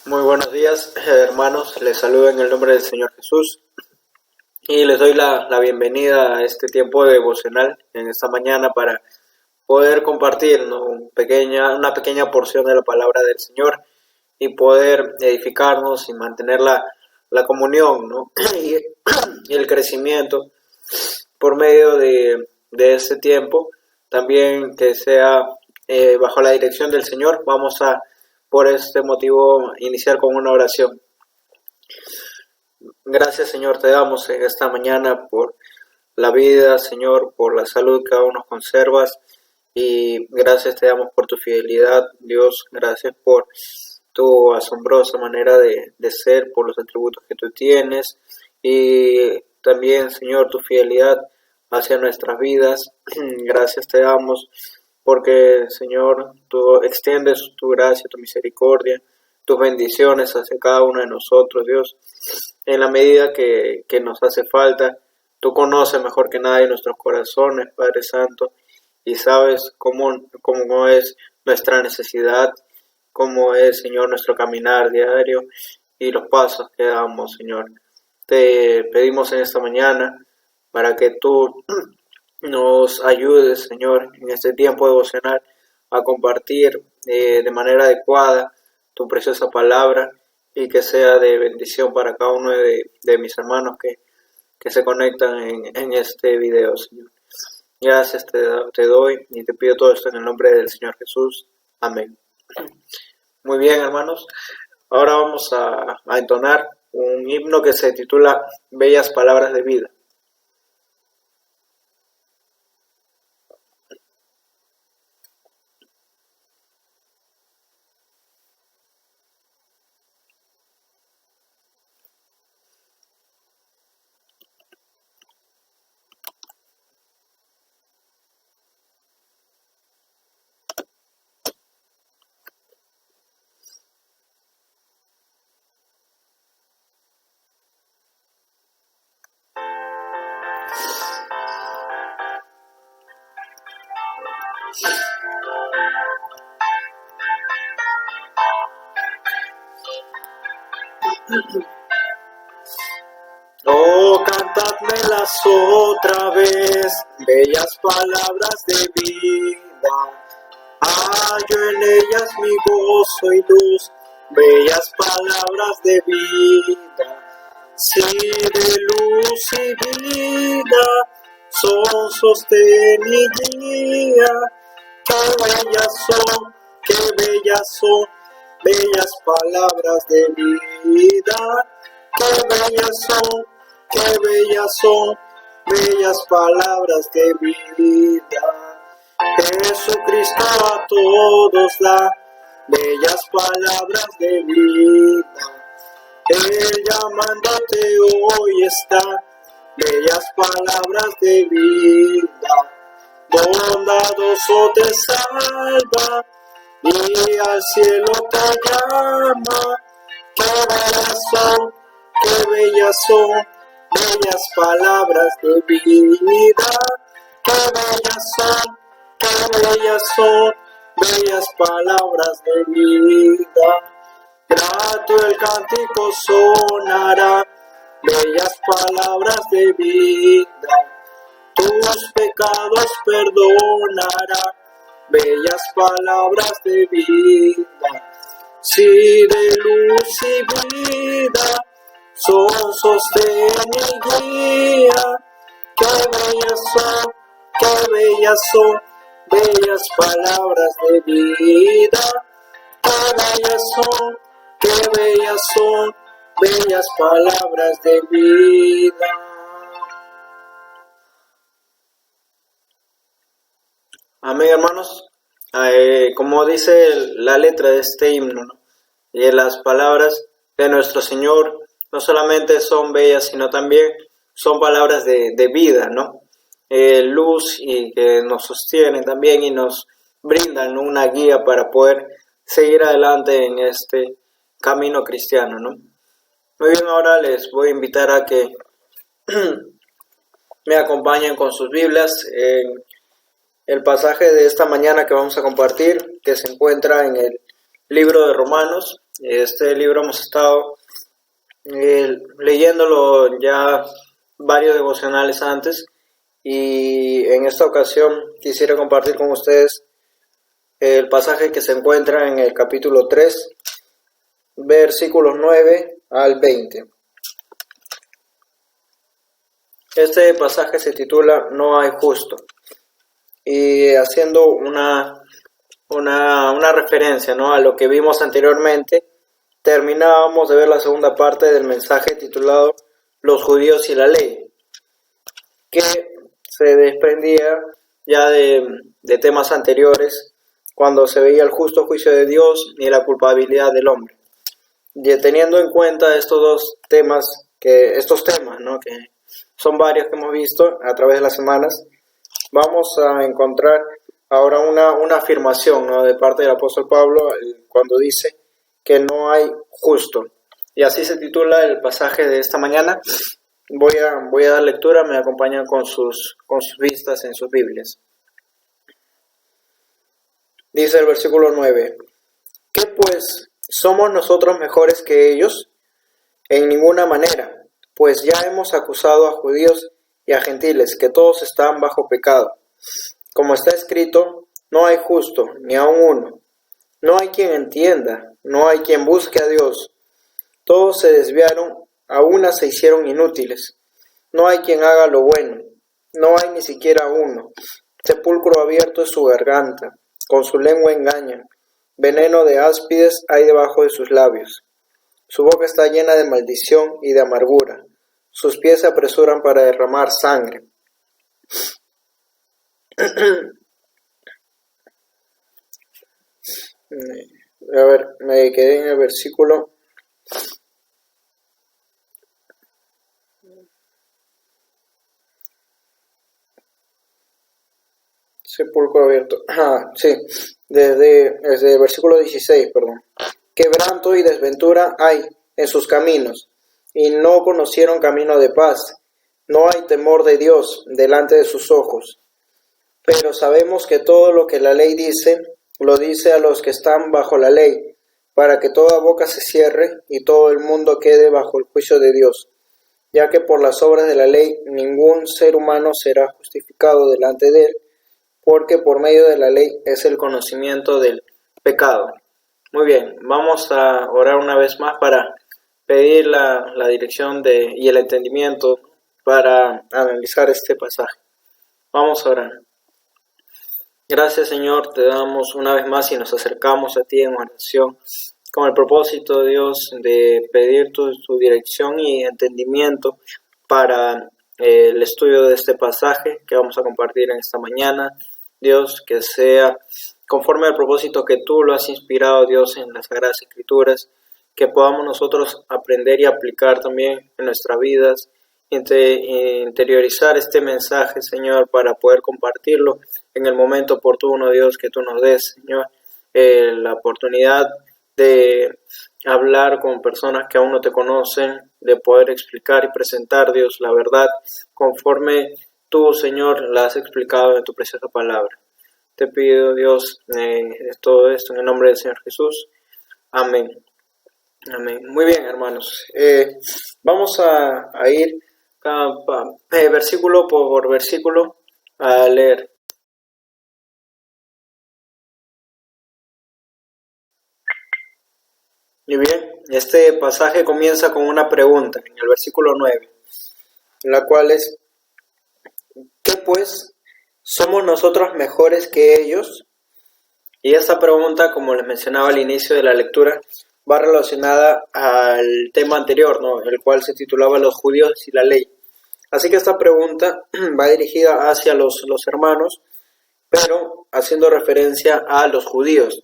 Muy buenos días, hermanos. Les saludo en el nombre del Señor Jesús y les doy la bienvenida a este tiempo devocional en esta mañana para poder compartir, ¿no? una pequeña porción de la palabra del Señor y poder edificarnos y mantener la comunión, ¿no? y, y el crecimiento por medio de este tiempo. También que sea bajo la dirección del Señor. Vamos a, por este motivo, iniciar con una oración. Gracias, Señor, te damos en esta mañana por la vida, Señor, por la salud que aún nos conservas, y gracias te damos por tu fidelidad, Dios. Gracias por tu asombrosa manera de ser, por los atributos que tú tienes, y también, Señor, tu fidelidad hacia nuestras vidas. Gracias te damos porque, Señor, tú extiendes tu gracia, tu misericordia, tus bendiciones hacia cada uno de nosotros, Dios, en la medida que nos hace falta. Tú conoces mejor que nadie nuestros corazones, Padre Santo, y sabes cómo es nuestra necesidad, cómo es, Señor, nuestro caminar diario y los pasos que damos, Señor. Te pedimos en esta mañana para que tú nos ayudes, Señor, en este tiempo devocional a compartir de manera adecuada tu preciosa palabra, y que sea de bendición para cada uno de mis hermanos que se conectan en este video, Señor. Gracias te doy y te pido todo esto en el nombre del Señor Jesús. Amén. Muy bien, hermanos. Ahora vamos a entonar un himno que se titula Bellas Palabras de Vida. Oh, cantadmelas otra vez, bellas palabras de vida. Hallo en ellas mi gozo y luz, bellas palabras de vida. Sí, de luz y vida, son sostén y guía. Qué bellas son, bellas palabras de vida. Qué bellas son, bellas palabras de vida. Jesucristo a todos da bellas palabras de vida. Él llamándote hoy está, bellas palabras de vida. Bondadoso te salva y al cielo te llama. Qué bellas son, bellas palabras de vida. Qué bellas son, bellas palabras de vida. Grato el cántico sonará, bellas palabras de vida. Tus pecados perdonará, bellas palabras de vida. Sí, de luz y vida, son sostén y guía. Qué bellas son, bellas palabras de vida. Qué bellas son, bellas palabras de vida. Amén, hermanos. Como dice la letra de este himno, ¿no? Y las palabras de nuestro Señor no solamente son bellas, sino también son palabras de vida, ¿no? Luz, y que nos sostienen también y nos brindan, ¿no?, una guía para poder seguir adelante en este camino cristiano, ¿no? Muy bien, ahora les voy a invitar a que me acompañen con sus Biblias en el pasaje de esta mañana que vamos a compartir, que se encuentra en el libro de Romanos, Este libro hemos estado leyéndolo ya varios devocionales antes, y en esta ocasión quisiera compartir con ustedes el pasaje que se encuentra en el capítulo 3, versículos 9 al 20. Este pasaje se titula No hay justo, y haciendo una referencia, ¿no?, a lo que vimos anteriormente. Terminábamos de ver la segunda parte del mensaje titulado Los judíos y la ley, que se desprendía ya de temas anteriores, cuando se veía el justo juicio de Dios y la culpabilidad del hombre. Y teniendo en cuenta estos temas, ¿no?, que son varios que hemos visto a través de las semanas, vamos a encontrar ahora una afirmación, ¿no?, de parte del apóstol Pablo, cuando dice que no hay justo. Y así se titula el pasaje de esta mañana. Voy a dar lectura, me acompañan con sus vistas en sus Biblias. Dice el versículo 9: ¿Qué pues? ¿Somos nosotros mejores que ellos? En ninguna manera, pues ya hemos acusado a judíos y a gentiles, que todos están bajo pecado. Como está escrito, no hay justo, ni aun uno. No hay quien entienda, no hay quien busque a Dios. Todos se desviaron, a una se hicieron inútiles. No hay quien haga lo bueno, no hay ni siquiera uno. Sepulcro abierto es su garganta, con su lengua engañan. Veneno de áspides hay debajo de sus labios. Su boca está llena de maldición y de amargura. Sus pies se apresuran para derramar sangre. A ver, me quedé en el versículo. Sepulcro abierto. Sí, desde el versículo 16, perdón. Quebranto y desventura hay en sus caminos, y no conocieron camino de paz. No hay temor de Dios delante de sus ojos. Pero sabemos que todo lo que la ley dice, lo dice a los que están bajo la ley, para que toda boca se cierre y todo el mundo quede bajo el juicio de Dios, ya que por las obras de la ley ningún ser humano será justificado delante de él, porque por medio de la ley es el conocimiento del pecado. Muy bien, vamos a orar una vez más para pedir la dirección y el entendimiento para analizar este pasaje. Vamos a orar. Gracias, Señor, te damos una vez más y nos acercamos a ti en oración con el propósito, Dios, de pedir tu dirección y entendimiento para el estudio de este pasaje que vamos a compartir en esta mañana. Dios, que sea conforme al propósito que tú lo has inspirado, Dios, en las Sagradas Escrituras, que podamos nosotros aprender y aplicar también en nuestras vidas, interiorizar este mensaje, Señor, para poder compartirlo en el momento oportuno, Dios, que tú nos des, Señor, la oportunidad de hablar con personas que aún no te conocen, de poder explicar y presentar, Dios, la verdad conforme tú, Señor, la has explicado en tu preciosa palabra. Te pido, Dios, todo esto en el nombre del Señor Jesús. Amén. Amén. Muy bien, hermanos. Vamos a ir versículo por versículo a leer. Muy bien, este pasaje comienza con una pregunta en el versículo 9, la cual es: ¿qué pues? ¿Somos nosotros mejores que ellos? Y esta pregunta, como les mencionaba al inicio de la lectura, va relacionada al tema anterior, ¿no?, el cual se titulaba Los judíos y la ley. Así que esta pregunta va dirigida hacia los hermanos, pero haciendo referencia a los judíos,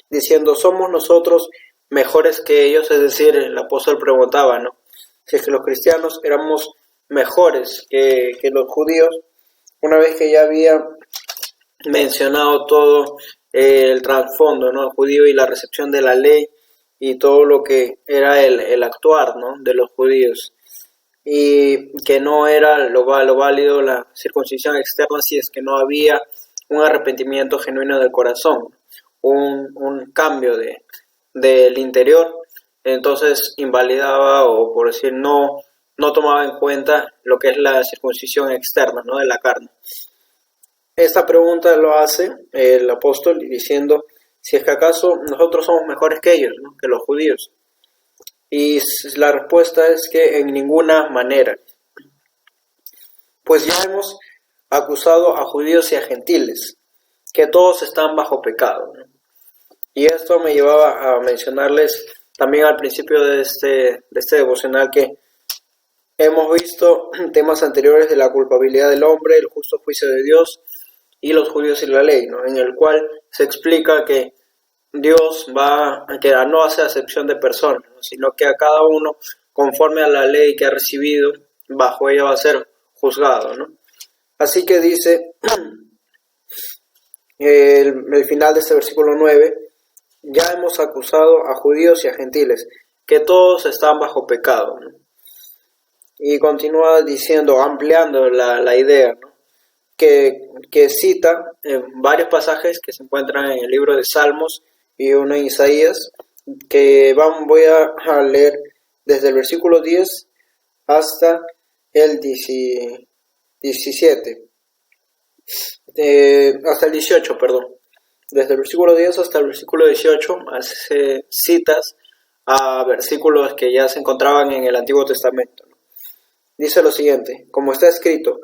diciendo: ¿somos nosotros mejores que ellos? Es decir, el apóstol preguntaba, ¿no?, si es que los cristianos éramos mejores que los judíos, una vez que ya había mencionado todo el trasfondo, ¿no?, el judío y la recepción de la ley y todo lo que era el actuar, ¿no?, de los judíos, y que no era lo válido la circuncisión externa si es que no había un arrepentimiento genuino del corazón, un cambio de del interior, entonces invalidaba o por decir no tomaba en cuenta lo que es la circuncisión externa, ¿no? De la carne. Esta pregunta lo hace el apóstol diciendo si es que acaso nosotros somos mejores que ellos, ¿no? Que los judíos. Y la respuesta es que en ninguna manera. Pues ya hemos acusado a judíos y a gentiles, que todos están bajo pecado, ¿no? Y esto me llevaba a mencionarles también al principio de este devocional que hemos visto temas anteriores de la culpabilidad del hombre, el justo juicio de Dios y los judíos y la ley, ¿no? En el cual se explica que Dios que no hace acepción de personas, ¿no? Sino que a cada uno, conforme a la ley que ha recibido, bajo ella va a ser juzgado, ¿no? Así que dice el final de este versículo 9, ya hemos acusado a judíos y a gentiles, que todos están bajo pecado, ¿no? Y continúa diciendo, ampliando la idea, ¿no? que cita varios pasajes que se encuentran en el libro de Salmos y uno en Isaías, que voy a leer desde el versículo 10 hasta el 17, hasta el 18, perdón. Desde el versículo 10 hasta el versículo 18 hace citas a versículos que ya se encontraban en el Antiguo Testamento, ¿no? Dice lo siguiente, como está escrito,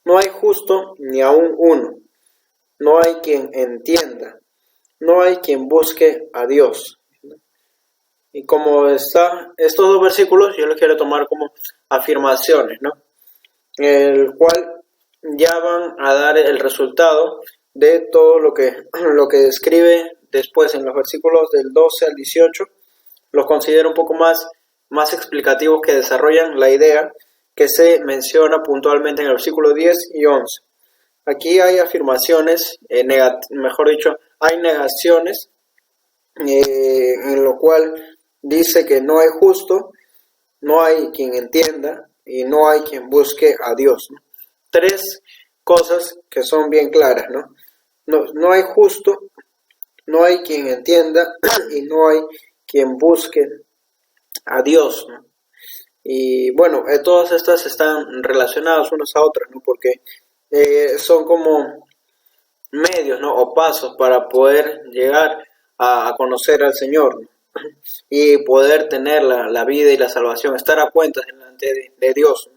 no hay justo ni aun uno, no hay quien entienda, no hay quien busque a Dios. Y como está estos dos versículos, yo los quiero tomar como afirmaciones, ¿no? El cual ya van a dar el resultado de todo lo que describe después en los versículos del 12 al 18. Los considero un poco más explicativos que desarrollan la idea que se menciona puntualmente en el versículo 10 y 11. Aquí hay afirmaciones, mejor dicho, hay negaciones, en lo cual dice que no hay justo, no hay quien entienda y no hay quien busque a Dios, ¿no? Tres cosas que son bien claras, ¿no? No hay justo, no hay quien entienda y no hay quien busque a Dios, ¿no? Y bueno, todas estas están relacionadas unas a otras, ¿no? Porque son como medios, ¿no? O pasos para poder llegar a conocer al Señor, ¿no? Y poder tener la vida y la salvación, estar a cuentas delante de Dios.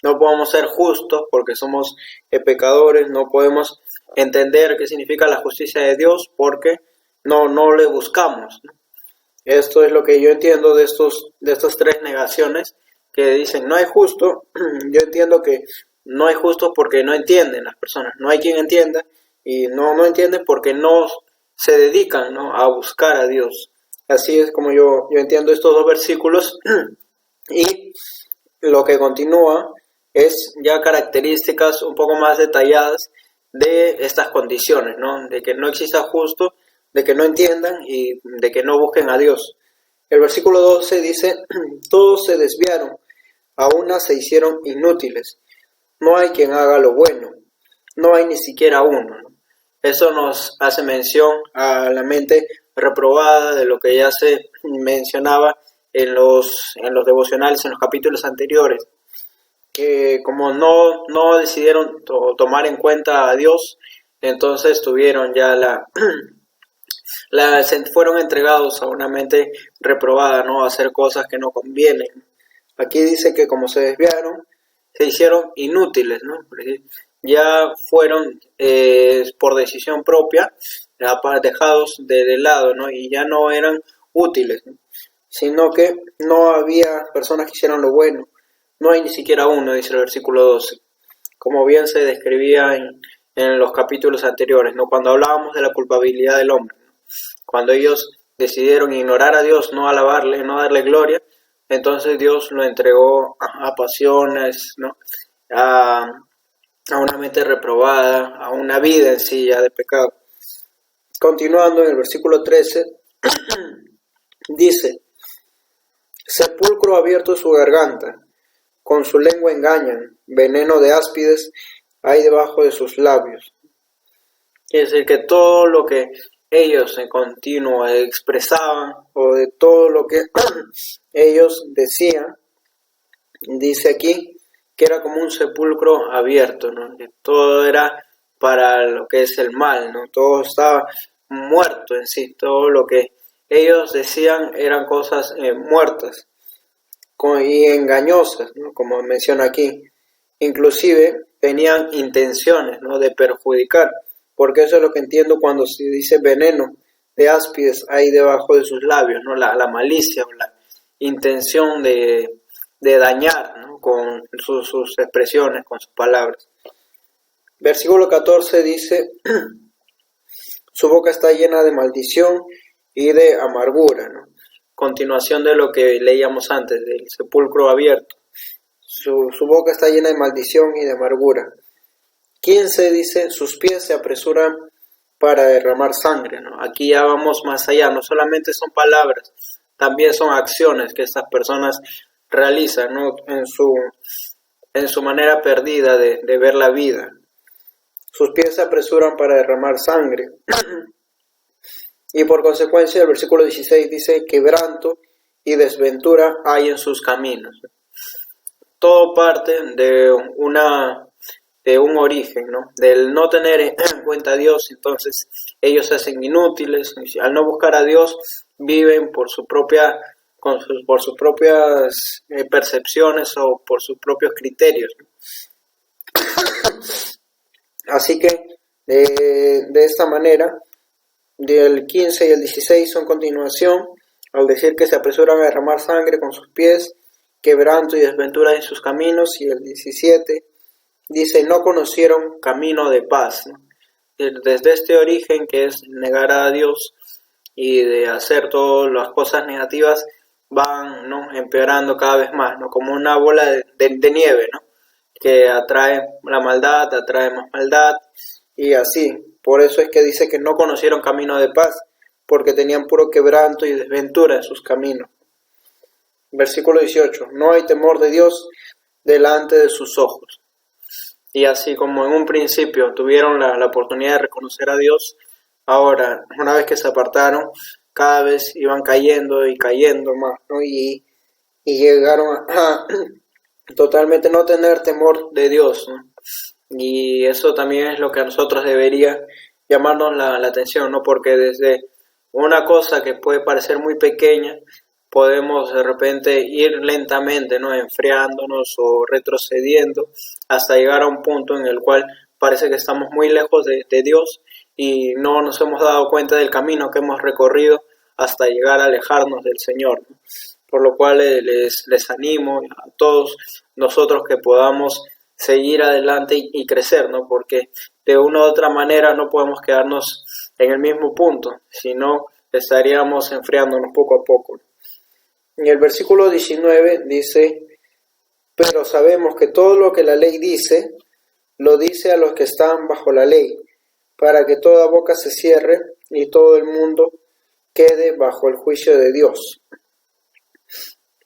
No podemos ser justos porque somos pecadores, no podemos entender qué significa la justicia de Dios porque no le buscamos, ¿no? Esto es lo que yo entiendo de estas tres negaciones que dicen no hay justo. Yo entiendo que no hay justo porque no entienden las personas, no hay quien entienda y no entienden porque no se dedican, ¿no? A buscar a Dios. Así es como yo entiendo estos dos versículos. Y lo que continúa es ya características un poco más detalladas de estas condiciones, ¿no? De que no exista justo, de que no entiendan y de que no busquen a Dios. El versículo 12 dice, todos se desviaron, a una se hicieron inútiles, no hay quien haga lo bueno, no hay ni siquiera uno, ¿no? Eso nos hace mención a la mente reprobada de lo que ya se mencionaba en los devocionales, en los capítulos anteriores, que como no decidieron tomar en cuenta a Dios, entonces tuvieron ya se fueron entregados a una mente reprobada, ¿no? A hacer cosas que no convienen. Aquí dice que como se desviaron, se hicieron inútiles, ¿no? Ya fueron por decisión propia dejados de lado, ¿no? Y ya no eran útiles, ¿no? Sino que no había personas que hicieran lo bueno. No hay ni siquiera uno, dice el versículo 12, como bien se describía en los capítulos anteriores, ¿no? Cuando hablábamos de la culpabilidad del hombre, ¿no? Cuando ellos decidieron ignorar a Dios, no alabarle, no darle gloria, entonces Dios lo entregó a pasiones, ¿no? A una mente reprobada, a una vida en sí ya de pecado. Continuando en el versículo 13, dice, sepulcro abierto su garganta, con su lengua engañan, veneno de áspides hay debajo de sus labios. Es decir, que todo lo que ellos en continuo expresaban o de todo lo que ellos decían. Dice aquí que era como un sepulcro abierto, ¿no? Que todo era para lo que es el mal, ¿no? Todo estaba muerto en sí, todo lo que ellos decían eran cosas muertas y engañosas, ¿no? Como menciona aquí. Inclusive tenían intenciones, ¿no? De perjudicar, porque eso es lo que entiendo cuando se dice veneno de áspides ahí debajo de sus labios, ¿no? La malicia o la intención de dañar, ¿no? Con sus expresiones, con sus palabras. Versículo 14 dice, su boca está llena de maldición y de amargura, ¿no? Continuación de lo que leíamos antes, del sepulcro abierto. Su boca está llena de maldición y de amargura. 15 dice, sus pies se apresuran para derramar sangre, ¿no? Aquí ya vamos más allá, no solamente son palabras, también son acciones que estas personas realizan, ¿no? en su manera perdida de ver la vida. Sus pies se apresuran para derramar sangre. Y por consecuencia el versículo 16 dice, quebranto y desventura hay en sus caminos. Todo parte de un origen, ¿no? Del no tener en cuenta a Dios, entonces ellos se hacen inútiles, al no buscar a Dios viven por sus propias percepciones o por sus propios criterios. Así que de esta manera, del 15 y el 16 son continuación, al decir que se apresuran a derramar sangre con sus pies, quebranto y desventura en sus caminos, y el 17 dice, no conocieron camino de paz, ¿no? Desde este origen que es negar a Dios y de hacer todas las cosas negativas, van, ¿no? Empeorando cada vez más, ¿no? Como una bola de nieve, ¿no? Que atrae la maldad, atrae más maldad, y así. Por eso es que dice que no conocieron camino de paz, porque tenían puro quebranto y desventura en sus caminos. Versículo 18, no hay temor de Dios delante de sus ojos. Y así como en un principio tuvieron la oportunidad de reconocer a Dios, ahora, una vez que se apartaron, cada vez iban cayendo y cayendo más, ¿no? Y llegaron a totalmente no tener temor de Dios, ¿no? Y eso también es lo que a nosotros debería llamarnos la atención, ¿no? Porque desde una cosa que puede parecer muy pequeña, podemos de repente ir lentamente, ¿no? Enfriándonos o retrocediendo hasta llegar a un punto en el cual parece que estamos muy lejos de Dios y no nos hemos dado cuenta del camino que hemos recorrido hasta llegar a alejarnos del Señor, ¿no? Por lo cual les animo a todos nosotros que podamos seguir adelante y crecer, ¿no? Porque de una u otra manera no podemos quedarnos en el mismo punto, sino estaríamos enfriándonos poco a poco. En el versículo 19 dice, pero sabemos que todo lo que la ley dice, lo dice a los que están bajo la ley, para que toda boca se cierre y todo el mundo quede bajo el juicio de Dios.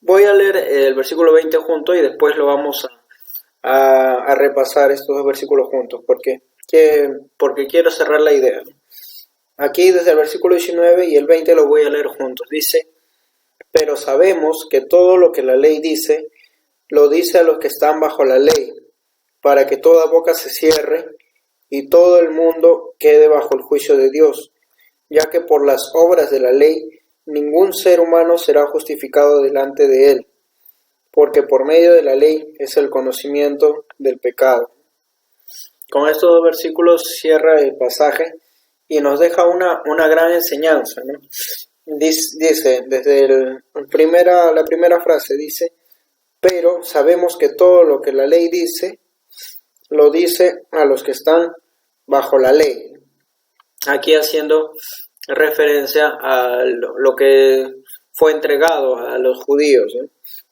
Voy a leer el versículo 20 junto y después lo vamos a repasar estos dos versículos juntos, porque quiero cerrar la idea. Aquí desde el versículo 19 y el 20 lo voy a leer juntos. Dice, pero sabemos que todo lo que la ley dice, lo dice a los que están bajo la ley, para que toda boca se cierre y todo el mundo quede bajo el juicio de Dios, ya que por las obras de la ley ningún ser humano será justificado delante de él, porque por medio de la ley es el conocimiento del pecado. Con estos dos versículos cierra el pasaje y nos deja una gran enseñanza, ¿no? Dice, desde la primera frase, dice, pero sabemos que todo lo que la ley dice, lo dice a los que están bajo la ley. Aquí haciendo referencia a lo que fue entregado a los judíos, ¿eh?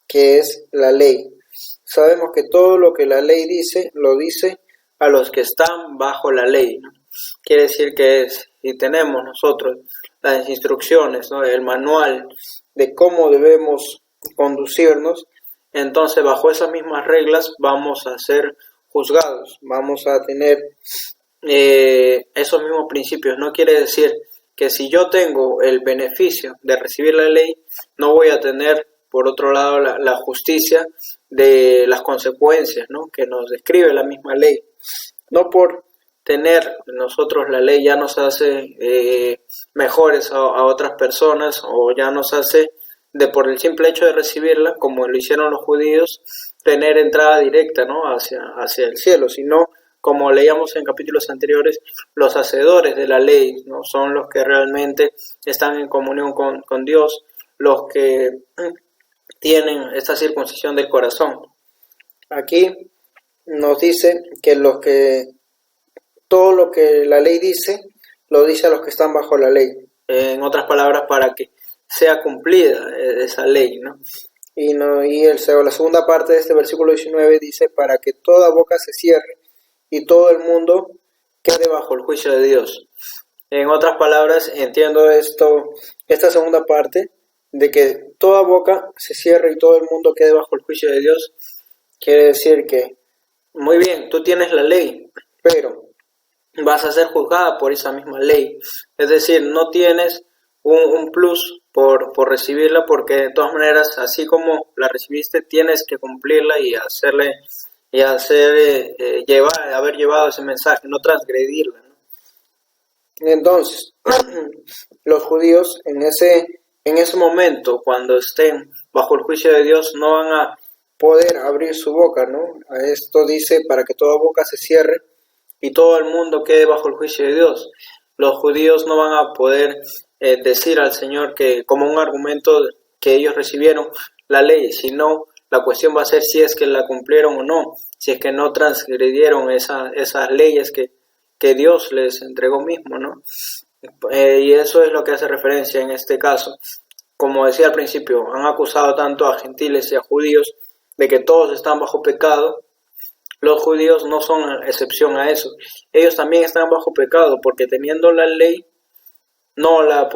Que es la ley. Sabemos que todo lo que la ley dice, lo dice a los que están bajo la ley, ¿no? Quiere decir que si tenemos nosotros las instrucciones, ¿no? El manual de cómo debemos conducirnos, entonces bajo esas mismas reglas vamos a ser juzgados, vamos a tener esos mismos principios. No quiere decir que si yo tengo el beneficio de recibir la ley, no voy a tener, por otro lado, la justicia de las consecuencias, ¿no?, que nos describe la misma ley. No por tener nosotros la ley ya nos hace mejores a otras personas, o ya nos hace, por el simple hecho de recibirla, como lo hicieron los judíos, tener entrada directa, ¿no?, hacia el cielo, sino, como leíamos en capítulos anteriores, los hacedores de la ley, ¿no?, son los que realmente están en comunión con Dios, los que tienen esta circuncisión del corazón. Aquí nos dice que todo lo que la ley dice, lo dice a los que están bajo la ley. En otras palabras, para que sea cumplida esa ley, ¿no? La segunda parte de este versículo 19 dice, para que toda boca se cierre y todo el mundo quede bajo el juicio de Dios. En otras palabras, entiendo esta segunda parte, de que toda boca se cierre y todo el mundo quede bajo el juicio de Dios. Quiere decir que, muy bien, tú tienes la ley, pero vas a ser juzgada por esa misma ley. Es decir, no tienes un plus por recibirla, porque de todas maneras, así como la recibiste, tienes que cumplirla y haber llevado ese mensaje, no transgredirla, ¿no? Entonces, los judíos en ese momento, cuando estén bajo el juicio de Dios, no van a poder abrir su boca, ¿no? A esto dice, para que toda boca se cierre y todo el mundo quede bajo el juicio de Dios. Los judíos no van a poder decir al Señor que, como un argumento, que ellos recibieron la ley, sino la cuestión va a ser si es que la cumplieron o no, si es que no transgredieron esas leyes que Dios les entregó mismo, ¿no? Y eso es lo que hace referencia en este caso. Como decía al principio, han acusado tanto a gentiles y a judíos de que todos están bajo pecado. Los judíos no son excepción a eso. Ellos también están bajo pecado, porque teniendo la ley no la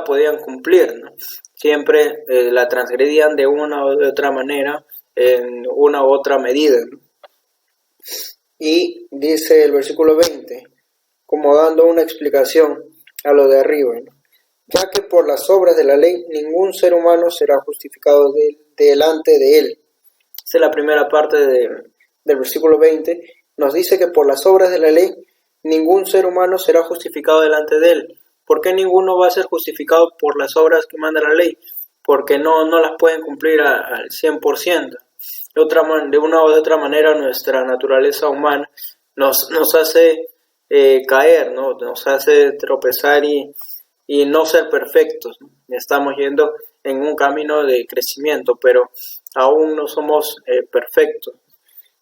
podían cumplir, ¿no? Siempre la transgredían de una u otra manera, en una u otra medida, ¿no? Y dice el versículo 20, como dando una explicación a lo de arriba, ¿no? Ya que por las obras de la ley ningún ser humano será justificado delante de él. Esa es la primera parte del versículo 20. Nos dice que por las obras de la ley ningún ser humano será justificado delante de él. ¿Por qué ninguno va a ser justificado por las obras que manda la ley? Porque no las pueden cumplir al 100%. De una o de otra manera, nuestra naturaleza humana nos hace caer, ¿no? Nos hace tropezar y no ser perfectos, ¿no? Estamos yendo en un camino de crecimiento, pero aún no somos perfectos.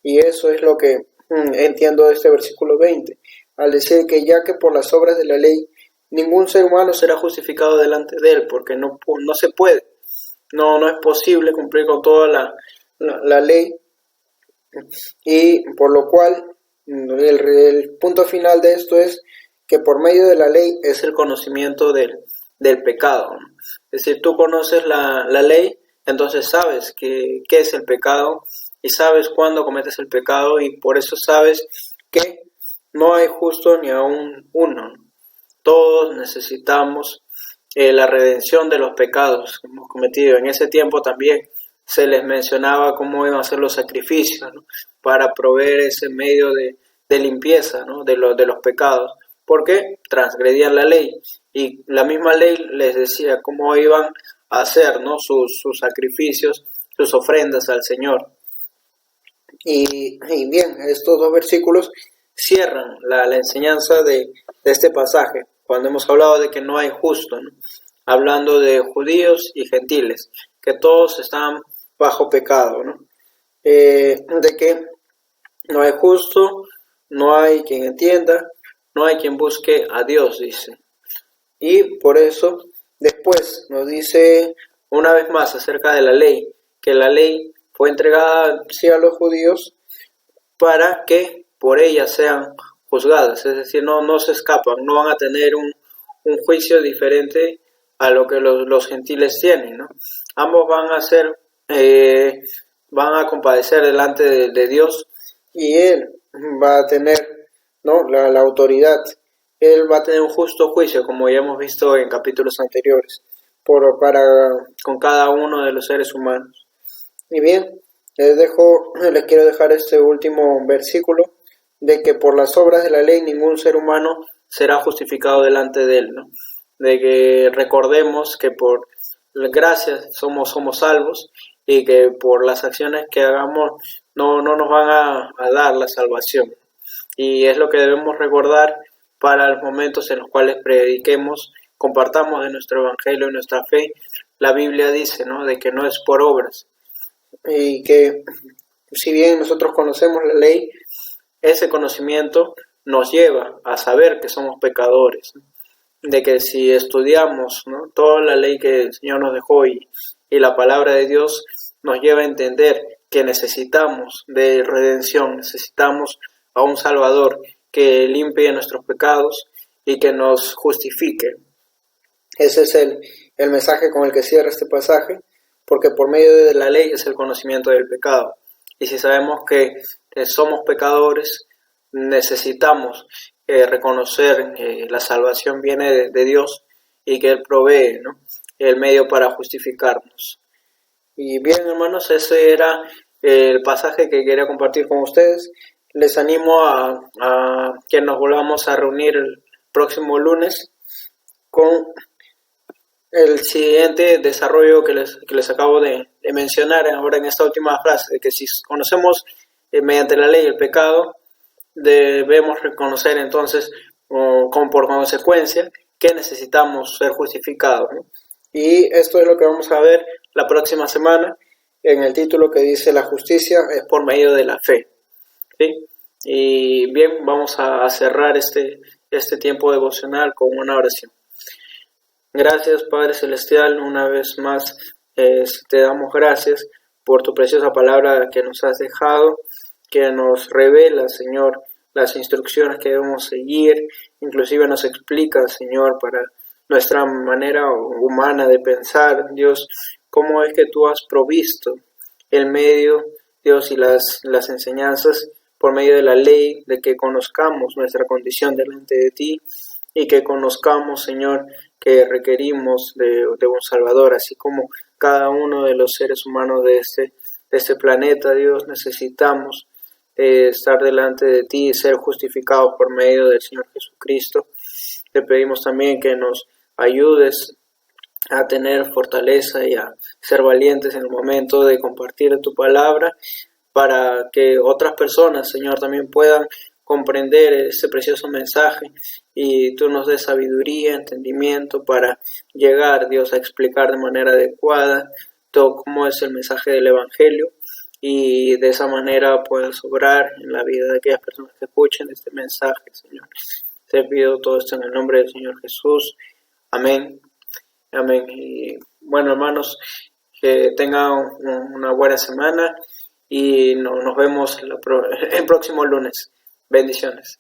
Y eso es lo que entiendo de este versículo 20, al decir que ya que por las obras de la ley ningún ser humano será justificado delante de él, porque no se puede, no es posible cumplir con toda la ley, y por lo cual el punto final de esto es que por medio de la ley es el conocimiento del pecado, ¿no? Es decir, tú conoces la ley, entonces sabes qué es el pecado y sabes cuándo cometes el pecado, y por eso sabes que no hay justo ni aún uno. Todos necesitamos la redención de los pecados que hemos cometido. En ese tiempo también se les mencionaba cómo iban a ser los sacrificios, ¿no?, para proveer ese medio de limpieza, ¿no?, de los pecados, porque transgredían la ley, y la misma ley les decía cómo iban a hacer, ¿no?, sus sacrificios, sus ofrendas al Señor. Y bien, estos dos versículos cierran la enseñanza de este pasaje, cuando hemos hablado de que no hay justo, ¿no?, hablando de judíos y gentiles, que todos están bajo pecado, ¿no? De que no hay justo, no hay quien entienda, no hay quien busque a Dios, dice. Y por eso después nos dice una vez más acerca de la ley, que la ley fue entregada sí a los judíos para que por ella sean juzgadas, es decir, no se escapan, no van a tener un juicio diferente a lo que los gentiles tienen, ¿no? Ambos van a compadecer delante de Dios, y Él va a tener, ¿no?, la autoridad Él va a tener un justo juicio, como ya hemos visto en capítulos anteriores, con cada uno de los seres humanos. Y bien, les quiero dejar este último versículo de que por las obras de la ley ningún ser humano será justificado delante de él, ¿no? De que recordemos que por gracia somos salvos y que por las acciones que hagamos no nos van a dar la salvación. Y es lo que debemos recordar para los momentos en los cuales prediquemos, compartamos de nuestro evangelio y nuestra fe. La Biblia dice, ¿no?, de que no es por obras, y que si bien nosotros conocemos la ley, ese conocimiento nos lleva a saber que somos pecadores, ¿no? De que si estudiamos, ¿no?, toda la ley que el Señor nos dejó y la palabra de Dios nos lleva a entender que necesitamos de redención, necesitamos a un Salvador que limpie nuestros pecados y que nos justifique. Ese es el mensaje con el que cierra este pasaje, porque por medio de la ley es el conocimiento del pecado. Y si sabemos que somos pecadores, necesitamos reconocer que la salvación viene de Dios y que Él provee, ¿no?, el medio para justificarnos. Y bien, hermanos, ese era el pasaje que quería compartir con ustedes. Les animo a que nos volvamos a reunir el próximo lunes con el siguiente desarrollo que les acabo de mencionar ahora en esta última frase, de que si conocemos mediante la ley el pecado, debemos reconocer entonces por consecuencia que necesitamos ser justificados, ¿no? Y esto es lo que vamos a ver la próxima semana en el título que dice la justicia es por medio de la fe, ¿sí? Y bien, vamos a cerrar este tiempo devocional con una oración. Gracias, Padre Celestial, una vez más te damos gracias por tu preciosa palabra que nos has dejado, que nos revela, Señor, las instrucciones que debemos seguir, inclusive nos explica, Señor, para nuestra manera humana de pensar, Dios, cómo es que tú has provisto el medio, Dios, y las enseñanzas por medio de la ley, de que conozcamos nuestra condición delante de ti y que conozcamos, Señor, que requerimos de un Salvador, así como cada uno de los seres humanos de este planeta, Dios, necesitamos estar delante de ti y ser justificados por medio del Señor Jesucristo. Te pedimos también que nos ayudes a tener fortaleza y a ser valientes en el momento de compartir tu palabra, para que otras personas, Señor, también puedan comprender este precioso mensaje y tú nos des sabiduría, entendimiento para llegar, Dios, a explicar de manera adecuada todo cómo es el mensaje del Evangelio, y de esa manera puedas obrar en la vida de aquellas personas que escuchen este mensaje, Señor. Te pido todo esto en el nombre del Señor Jesús. Amén. Amén. Y bueno, hermanos, que tengan una buena semana y nos vemos el próximo lunes. Bendiciones.